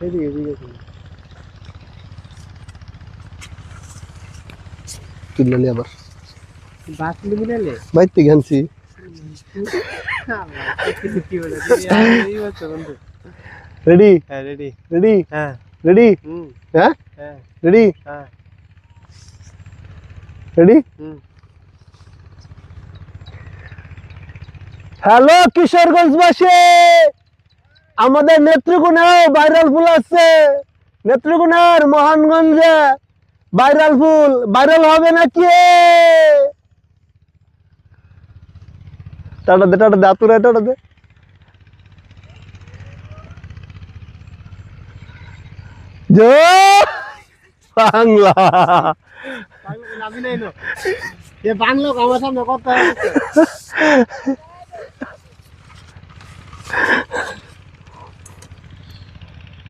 এদিকে এদিকে তুললে আবার বাস লিমিটালে বাইতে গেছি রেডি হ্যাঁ রেডি রেডি হ্যাঁ রেডি হুম হ্যাঁ হ্যাঁ রেডি হ্যাঁ রেডি হুম হ্যালো কিশোরগঞ্জবাসী আমাদের নেত্রকোনা ভাইরাল ফুল আছে নেত্রকোনার মোহনগঞ্জে ভাইরাল ফুল ভাইরাল হবে নাকি টাটা দে আতুরা টাটা দে জয় বাংলা বাংলা আমার সামনে কথা